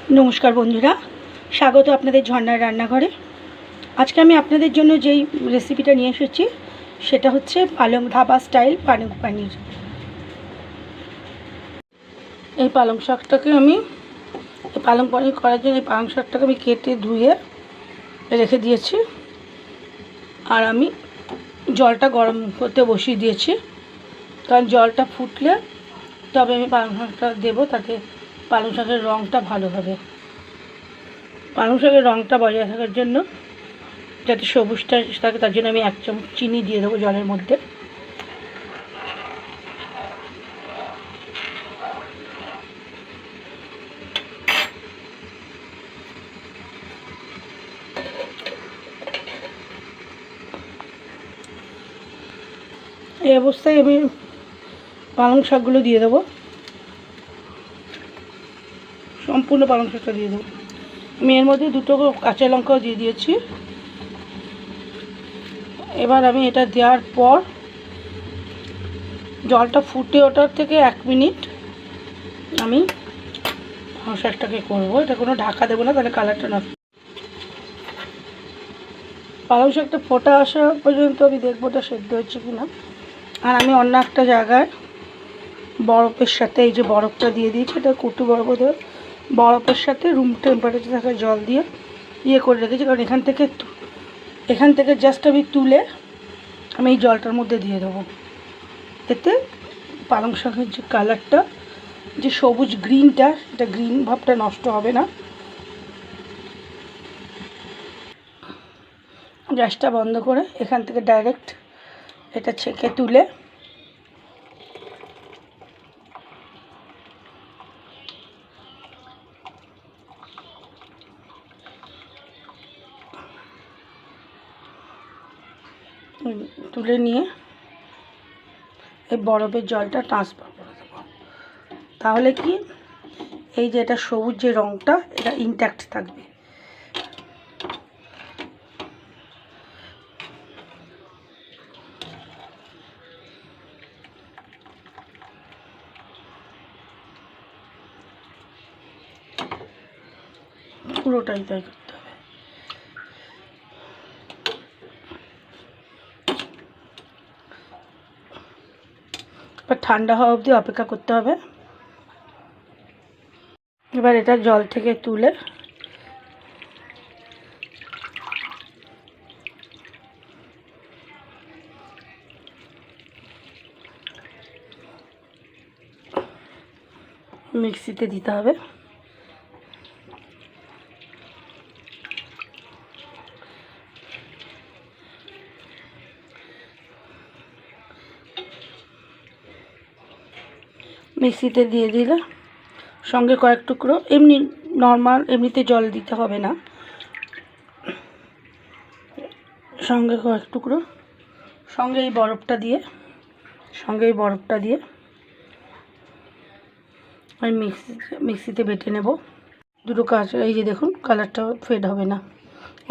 नमस्कार बंधुरा स्वागत आपनादेर झर्णार रान्नाघरे। आज के आमी आपनादेर जोन्नो जेई रेसिपिटा निये एसेछि सेटा होच्छे पालंग धाबा स्टाइल पालक पनीर। এই পালং শাকটাকে আমি পালং পনির করার জন্য এই পালং শাকটাকে আমি কেটে ধুয়ে রেখে দিয়েছি আর আমি জলটা গরম করতে বসিয়ে দিয়েছি, কারণ জলটা ফুটলে তবে আমি পালং শাকটা দেবো, তাতে পালং শাকের রঙটা ভালো হবে। পালং শাকের রঙটা বজায় থাকার জন্য, যাতে সবুজটা থাকে, তার জন্য আমি 1 চামচ চিনি দিয়ে দেবো জলের মধ্যে। এই অবস্থায় আমি পালং শাকগুলো দিয়ে দেবো, সম্পূর্ণ পালং শাকটা দিয়ে দেবো। আমি এর মধ্যে 2টো কাঁচা লঙ্কাও দিয়ে দিয়েছি। এবার আমি এটা দেওয়ার পর জলটা ফুটে ওঠার থেকে 1 মিনিট আমি পালং শাকটাকে করবো। এটা কোনো ঢাকা দেবো না, তাহলে কালারটা নষ্ট। পালং শাকটা ফোটা আসা পর্যন্ত আমি দেখবো ওটা সেদ্ধ হচ্ছে কি না। আর আমি অন্য একটা জায়গায় বরফের সাথে, এই যে বরফটা দিয়ে দিয়েছি, এটা কুটু বরফ দেবে, বরফের সাথে রুম টেম্পারেচার থাকা জল দিয়ে করে রেখেছি, কারণ এখান থেকে জাস্ট আমি তুলে আমি এই জলটার মধ্যে দিয়ে দেবো। এতে পালং শাকের যে কালারটা, যে সবুজ গ্রিনটা, সেটা গ্রিন ভাবটা নষ্ট হবে না। গ্যাসটা বন্ধ করে এখান থেকে ডাইরেক্ট এটা ছেঁকে তুলে নিয়ে এই বরফের জলটা ট্রান্সফার করে দেবো। তাহলে কি, এই যে এটা সবুজ যে রঙটা, এটা ইনট্যাক্ট থাকবে। পুরোটাই তাই করতে হবে। এবার ঠান্ডা হওয়া অবধি অপেক্ষা করতে হবে। এবার এটা জল থেকে তুলে মিক্সিতে দিতে হবে। মিক্সিতে দিয়ে দিলে সঙ্গে কয়েক টুকরো, এমনি নর্মাল এমনিতে জল দিতে হবে না, সঙ্গে কয়েক টুকরো, সঙ্গে এই বরফটা দিয়ে আমি মিক্সিতে বেটে নেব। 2টো কাঁচা, এই যে দেখুন কালারটা ফেড হবে না,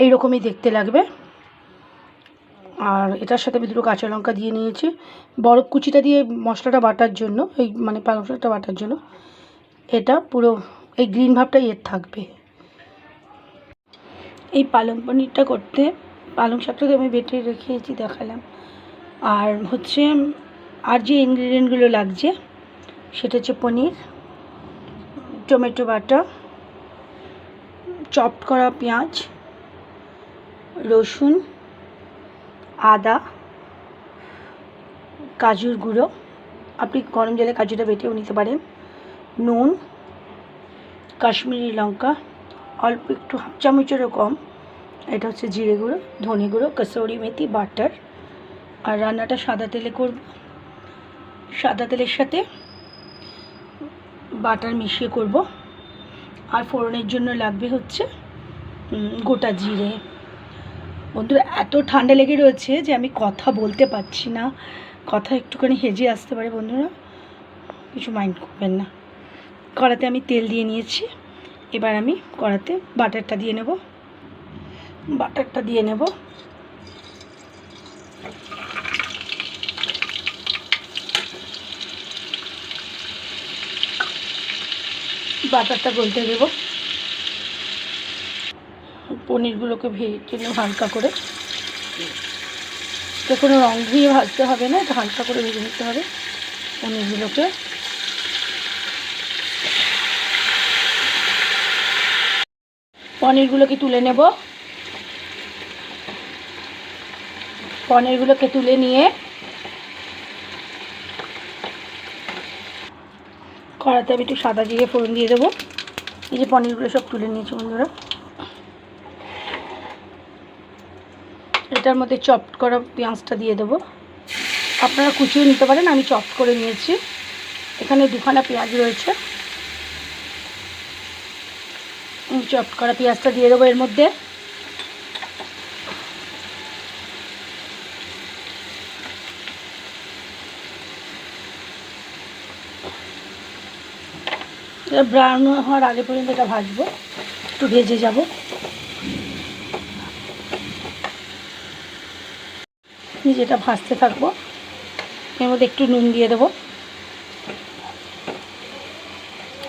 এই রকমই দেখতে লাগবে। আর এটার সাথে আমি 2টো কাঁচা লঙ্কা দিয়ে নিয়েছি বরফ কুচিটা দিয়ে মশলাটা বাটার জন্য, এই মানে পালং শাকটা বাটার জন্য। এটা পুরো এই গ্রিন ভাবটাই এর থাকবে। এই পালং পনিরটা করতে পালং শাকটাকে আমি বেটে রেখেছি, দেখালাম। আর হচ্ছে আর যে ইনগ্রিডিয়েন্টগুলো লাগছে সেটা হচ্ছে পনির, টমেটো বাটা, চপড করা পেঁয়াজ, রসুন, আদা, কাজুর গুঁড়ো, আপনি গরম জলে কাজুটা বেটেও নিতে পারেন, নুন, কাশ্মীরি লঙ্কা অল্প একটু, 1/2 চামচেরও কম, এটা হচ্ছে জিরে গুঁড়ো, ধনে গুঁড়ো, কসুরি মেথি, বাটার। আর রান্নাটা সাদা তেলে করব। সাদা তেলের সাথে বাটার মিশিয়ে করব। আর ফোড়নের জন্য লাগবে হচ্ছে গোটা জিরে। বন্ধুরা, এত ঠান্ডা লেগে রয়েছে যে আমি কথা বলতে পারছি না, কথা একটুখানি হেজে আসতে পারে, বন্ধুরা কিছু মাইন্ড করবেন না। কড়াতে আমি তেল দিয়ে নিয়েছি, এবার আমি কড়াতে বাটারটা দিয়ে নেব। বাটারটা গলতে দেব। পনিরগুলোকে ভেজে নেব হালকা করে। তো কোনো রং দিয়ে ভাজতে হবে না, এটা হালকা করে ভেজে নিতে হবে পনিরগুলোকে। পনিরগুলোকে তুলে নেব। পনিরগুলোকে তুলে নিয়ে কড়াতে আমি একটু সাদা জিরে ফোড়ন দিয়ে দেবো। এই যে পনিরগুলো সব তুলে নিয়েছি বন্ধুরা, এটার মধ্যে চপ করা পেঁয়াজটা দিয়ে দেবো। আপনারা কুচিয়ে নিতে পারেন, আমি চপ করে নিয়েছি। এখানে দুখানা পেঁয়াজ রয়েছে, চপ করা পেঁয়াজটা দিয়ে দেবো এর মধ্যে। এটা ব্রাউন হওয়ার আগে পর্যন্ত এটা ভাজবো, একটু ভেজে যাব। যেটা ভাজতে থাকবো এর মধ্যে একটু নুন দিয়ে দেবো,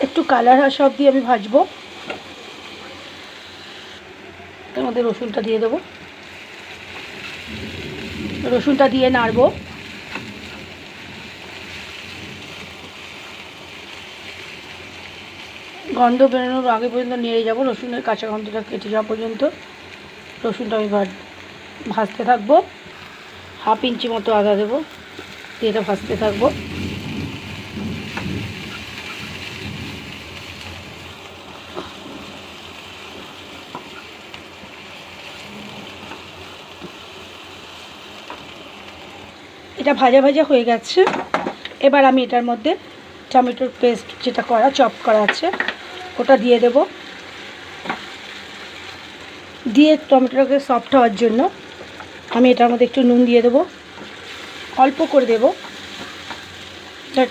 একটু কালার আসা অবধি আমি ভাজবো। এর মধ্যে রসুনটা দিয়ে দেবো, রসুনটা দিয়ে নাড়বো। গন্ধ বেরোনোর আগে পর্যন্ত নেড়ে যাব, রসুনের কাঁচা গন্ধটা কেটে যাওয়া পর্যন্ত রসুনটা আমি ভাজতে থাকবো। হাফ ইঞ্চি মতো আদা দেবো, দিয়ে এটা ভাজতে থাকবো। এটা ভাজা ভাজা হয়ে গেছে। এবার আমি এটার মধ্যে টমেটোর পেস্ট যেটা করা চপ করা আছে ওটা দিয়ে দেব। দিয়ে টমেটোটাকে সফট হওয়ার জন্য আমি এটার মধ্যে একটু নুন দিয়ে দেবো, অল্প করে দেবো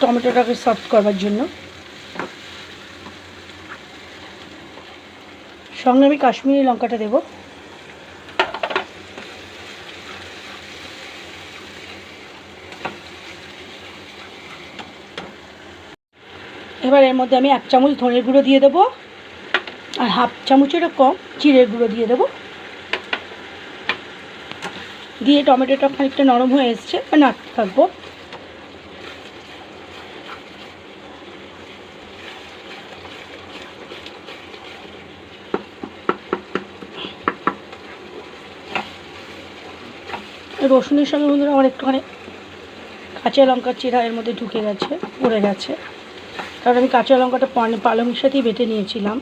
টমেটোটাকে সফট করবার জন্য। সঙ্গে আমি কাশ্মীরি লঙ্কাটা দেবো। এবার এর মধ্যে আমি 1 চামচ ধনের গুঁড়ো দিয়ে দেবো, আর হাফ চামচেরও কম জিরের গুঁড়ো দিয়ে দেবো। দিয়ে টমেটোটা খানিকটা নরম হয়ে এসছে, নাড়তে থাকবো। রসুনের সঙ্গে বন্ধুরা আমার একটুখানি কাঁচা লঙ্কার চিরা এর মধ্যে ঢুকে গেছে, পড়ে গেছে, কারণ আমি কাঁচা লঙ্কাটা পালংয়ের সাথেই বেটে নিয়েছিলাম।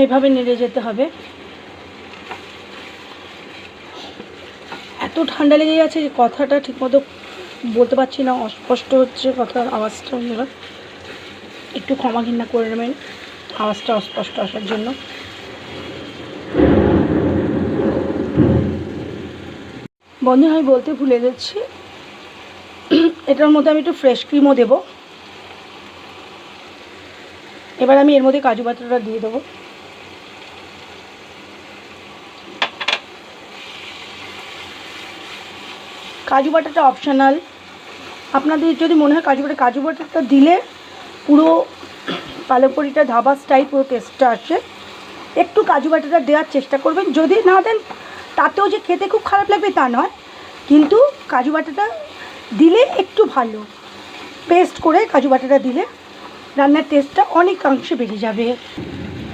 এইভাবে নেড়ে যেতে হবে। এত ঠান্ডা লেগে গেছে যে কথাটা ঠিকমতো বলতে পারছি না, অস্পষ্ট হচ্ছে কথার আওয়াজটা। বন্ধুরা একটু ক্ষমা ঘৃণা করে নেবেন আওয়াজটা অস্পষ্ট আসার জন্য। বন্ধু আমি বলতে ভুলে যাচ্ছি, এটার মধ্যে আমি একটু ফ্রেশ ক্রিমও দেবো। এবার আমি এর মধ্যে কাজু বাটাটা দিয়ে দেবো। কাজু বাটাটা অপশনাল, আপনাদের যদি মনে হয় কাজু বাটাটা দিলে পুরো পালক পনিরটা ধাবা স্টাইল পুরো টেস্টটা আসে। একটু কাজু বাটাটা দেওয়ার চেষ্টা করবেন, যদি না দেন তাতেও যে খেতে খুব খারাপ লাগবে তা নয়, কিন্তু কাজু বাটাটা দিলে একটু ভালো, পেস্ট করে কাজু বাটাটা দিলে রান্নার টেস্টটা অনেকাংশে বেড়ে যাবে।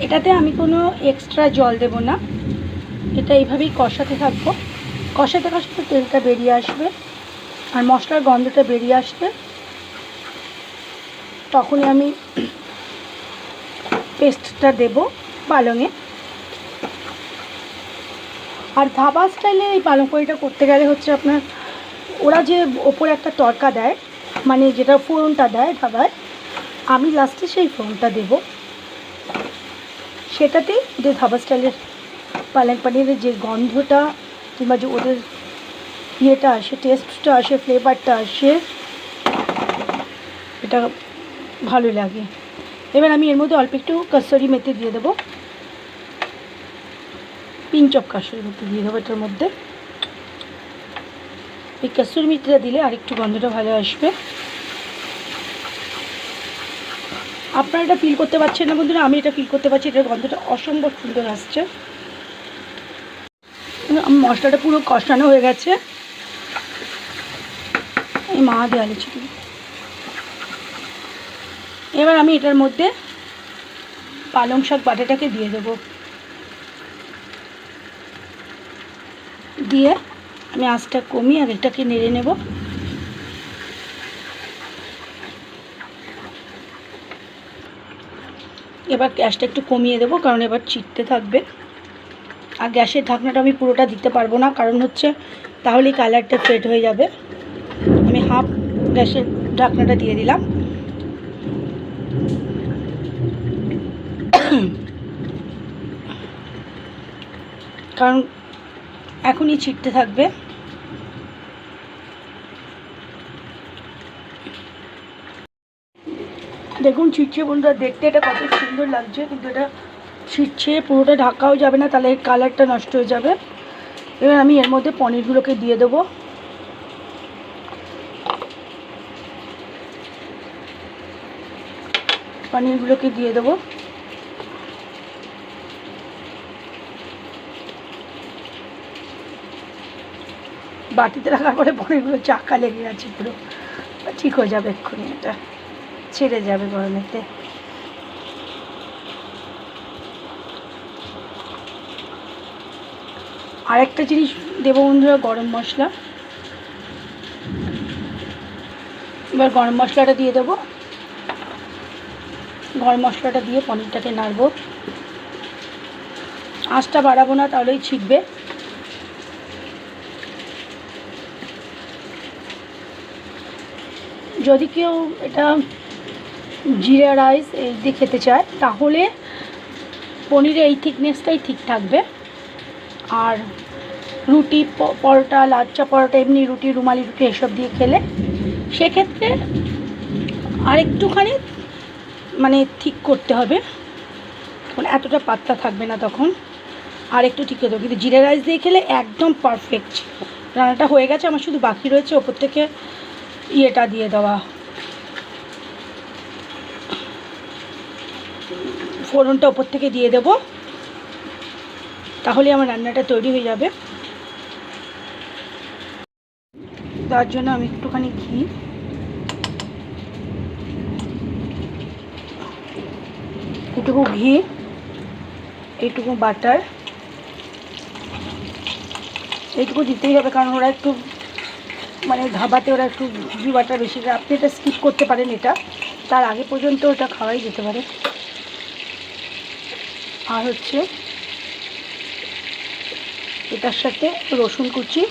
এটাতে আমি কোনো এক্সট্রা জল দেব না, এটা এইভাবেই কষাতে থাকবো। কষাতে কষাতে তেলটা বেরিয়ে আসবে আর মশলার গন্ধটা বেরিয়ে আসবে, তখনই আমি পেস্টটা দেব পালংয়ে। আর ধাবা স্টাইলে এই পালং পনিরটা করতে গেলে হচ্ছে আপনার ওরা যে ওপরে একটা তড়কা দেয়, মানে যেটা ফোড়নটা দেয় ধাবায়, আমি লাস্টে সেই ফোড়নটা দেব। সেটাতেই ওদের ধাবা স্টাইলের পালং পনিরের যে গন্ধটা কিংবা যে ওদের ইয়েটা আসে, টেস্টটা আসে, ফ্লেভারটা আসে, এটা ভালো লাগে। এবার আমি এর মধ্যে অল্প একটু কসুরি মেথি দিয়ে দেবো, পিঞ্চ অফ কসুরি মেথি দিয়ে দেবো এটার মধ্যে। এই কসুরি মেথিটা দিলে আরেকটু গন্ধটা ভালো আসবে। আপনারা এটা ফিল করতে পারছেন না বন্ধুরা, আমি এটা ফিল করতে পারছি, এটার গন্ধটা অসম্ভব সুন্দর আসছে। মশলাটা পুরো কষানো হয়ে গেছে। এই মা দেওয়ালে ছিল। এবার আমি এটার মধ্যে পালং শাক বাটাটাকে দিয়ে দেবো। দিয়ে আমি আঁচটা কমিয়ে আর এটাকে নেড়ে নেব। এবার গ্যাসটা একটু কমিয়ে দেবো, কারণ এবার চিটতে থাকবে। আর গ্যাসের ঢাকনাটা আমি পুরোটা দিতে পারবো না, কারণ হচ্ছে তাহলেই কালারটা ফেড হয়ে যাবে। আমি হাফ গ্যাসের ঢাকনাটা দিয়ে দিলাম। কারণ এখনই ছিটতে থাকবে। দেখুন ছিটছে বন্ধুরা, দেখতে এটা কত সুন্দর লাগছে, কিন্তু এটা ছিটছে, পুরোটা ঢাকাও যাবে না, তাহলে কালারটা নষ্ট হয়ে যাবে। এবার আমি এর মধ্যে পনিরগুলোকে দিয়ে দেবো। পনিরগুলোকে দিয়ে দেবো। বাটিতে রাখার পরে পনিরগুলো চাকা লেগে গেছে, পুরো ঠিক হয়ে যাবে এক্ষুনি, এটা ছেড়ে যাবে গরমেতে। আরেকটা জিনিস দেবো বন্ধুরা, গরম মশলা। এবার গরম মশলাটা দিয়ে দেবো। গরম মশলাটা দিয়ে পনিরটাকে নাড়বো। আঁচটা বাড়াবো না, তাহলেই ছিটবে। যদি কেউ এটা জিরা রাইস এই দিয়ে খেতে চায়, তাহলে পনিরের এই থিকনেসটাই ঠিক থাকবে। আর রুটি, পরোটা, লাচ্চা পরোটা, এমনি রুটি, রুমালি রুটি এসব দিয়ে খেলে সেক্ষেত্রে আরেকটুখানি মানে ঠিক করতে হবে, মানে এতটা পাতলা থাকবে না তখন, আর একটু ঠিক করে দেবো। কিন্তু জিরা রাইস দিয়ে খেলে একদম পারফেক্ট। রান্নাটা হয়ে গেছে, আমার শুধু বাকি রয়েছে ওপর থেকে ইয়েটা দিয়ে দেওয়া, ফোড়নটা ওপর থেকে দিয়ে দেবো, তাহলে আমার রান্নাটা তৈরি হয়ে যাবে। তার জন্য আমি একটুখানি ঘি, এইটুকু ঘি, এইটুকু বাটার, এইটুকু দিতেই হবে, কারণ ওরা একটু মানে ধাবাতে ওরা একটু ঘি বাটার বেশি, আপনি এটা স্কিপ করতে পারেন, এটা তার আগে পর্যন্ত ওটা খাওয়াই যেতে পারে। আর হচ্ছে এটার সাথে রসুন কুচি,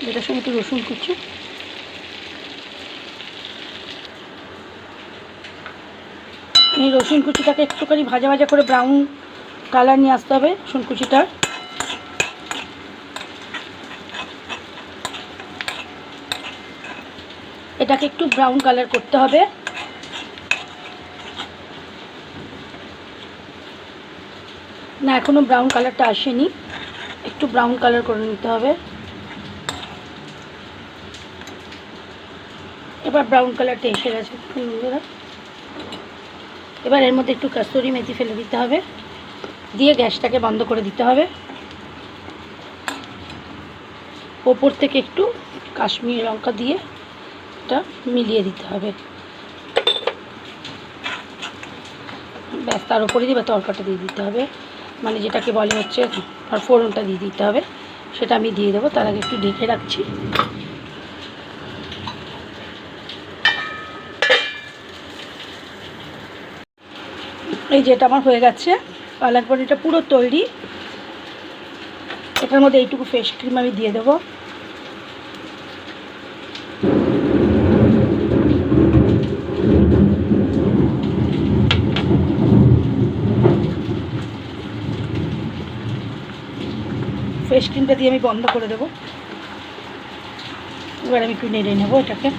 এটার সঙ্গে একটু রসুন কুচি, এই রসুন কুচিটাকে একটুখানি ভাজা ভাজা করে ব্রাউন কালার নিয়ে আসতে হবে রসুন কুচিটার। এটাকে একটু ব্রাউন কালার করতে হবে। না, এখনও ব্রাউন কালারটা আসেনি, একটু ব্রাউন কালার করে নিতে হবে। এবার ব্রাউন কালারটা এসে গেছে বন্ধুরা। এবার এর মধ্যে একটু কসুরি মেথি ফেলে দিতে হবে, দিয়ে গ্যাসটাকে বন্ধ করে দিতে হবে। ওপর থেকে একটু কাশ্মীরি লঙ্কা দিয়ে এটা মিলিয়ে দিতে হবে। ব্যাস, তার উপরে দিয়ে তরকাটা দিয়ে দিতে হবে, মানে যেটাকে বলে হচ্ছে আর ফোড়নটা দিয়ে দিতে হবে, সেটা আমি দিয়ে দেবো। তার আগে একটু ঢেকে রাখছি। এই যেটা আমার হয়ে গেছে, পালক পনিরটা পুরো তৈরি। এটার মধ্যে এইটুকু ফ্রেশ ক্রিম আমি দিয়ে দেবো। ফ্রেশ ক্রিমটা দিয়ে আমি বন্ধ করে দেবো। এবার আমি একটু নেড়ে নেবো এটাকে।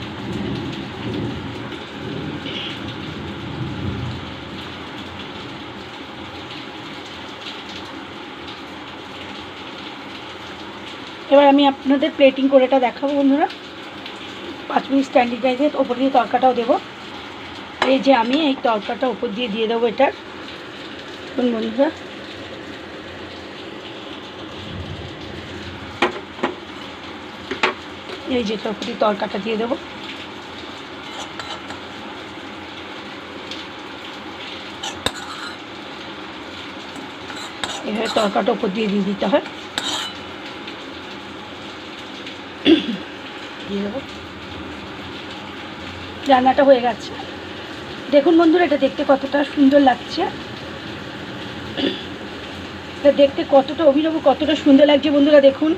এবার আমি আপনাদের প্লেটিং করেটা দেখাবো বন্ধুরা। 5 মিনিট স্ট্যান্ডিং টাইমে ওপর দিয়ে তরকাটাও দেবো। এই যে আমি এই তরকাটা ওপর দিয়ে দেবো এটার বন্ধুরা। এই যে ওপর দিয়ে তরকাটা দিয়ে দেবো। এভাবে তরকাটা ওপর দিয়ে দিতে হয়। দিয়ে দেবো। রান্নাটা হয়ে গেছে। দেখুন বন্ধুরা, এটা দেখতে কতটা সুন্দর লাগছে, এটা দেখতে কতটা অভিনব, কতটা সুন্দর লাগছে বন্ধুরা। দেখুন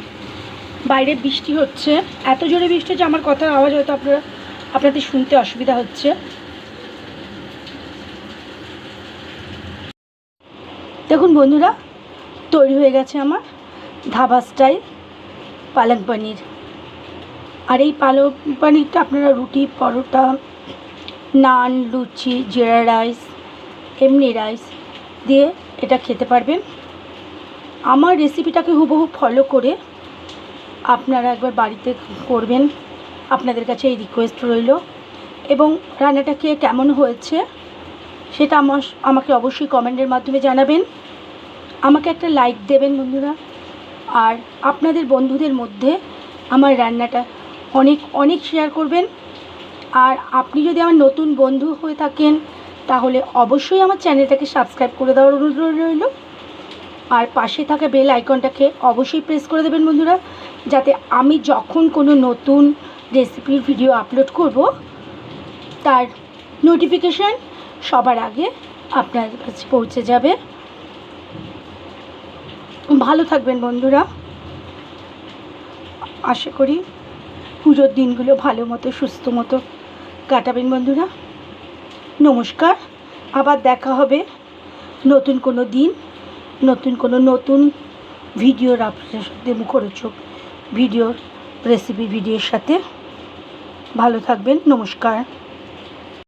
বাইরে বৃষ্টি হচ্ছে, এত জোরে বৃষ্টি হচ্ছে আমার কথার আওয়াজ হয়তো আপনাদের শুনতে অসুবিধা হচ্ছে। দেখুন বন্ধুরা, তৈরি হয়ে গেছে আমার ধাবা স্টাইল পালক পনির। আর এই পালক পনিরটা আপনারা রুটি, পরোটা, নান, লুচি, জিরা রাইস, এমনি রাইস দিয়ে এটা খেতে পারবেন। আমার রেসিপিটাকে হুবহু ফলো করে আপনারা একবার বাড়িতে করবেন, আপনাদের কাছে এই রিকোয়েস্ট রইল। এবং রান্নাটা খেয়ে কেমন হয়েছে সেটা আমাকে অবশ্যই কমেন্টের মাধ্যমে জানাবেন। আমাকে একটা লাইক দেবেন বন্ধুরা। আর আপনাদের বন্ধুদের মধ্যে আমার রান্নাটা অনেক অনেক শেয়ার করবেন। আর আপনি যদি আমার নতুন বন্ধু হয়ে থাকেন তাহলে অবশ্যই আমার চ্যানেলটাকে সাবস্ক্রাইব করে দেওয়ার অনুরোধ রইল। আর পাশে থাকা বেল আইকনটাকে অবশ্যই প্রেস করে দেবেন বন্ধুরা, যাতে আমি যখন কোনো নতুন রেসিপির ভিডিও আপলোড করব তার নোটিফিকেশান সবার আগে আপনার কাছে পৌঁছে যাবে। ভালো থাকবেন বন্ধুরা। আশা করি পুজোর দিনগুলো ভালো মতো সুস্থ মতো কাটাবেন বন্ধুরা। নমস্কার। আবার দেখা হবে নতুন কোনো দিন, নতুন ভিডিওর আপনাদের সাথে মুখরোচক ভিডিওর রেসিপি ভিডিওর সাথে। ভালো থাকবেন। নমস্কার।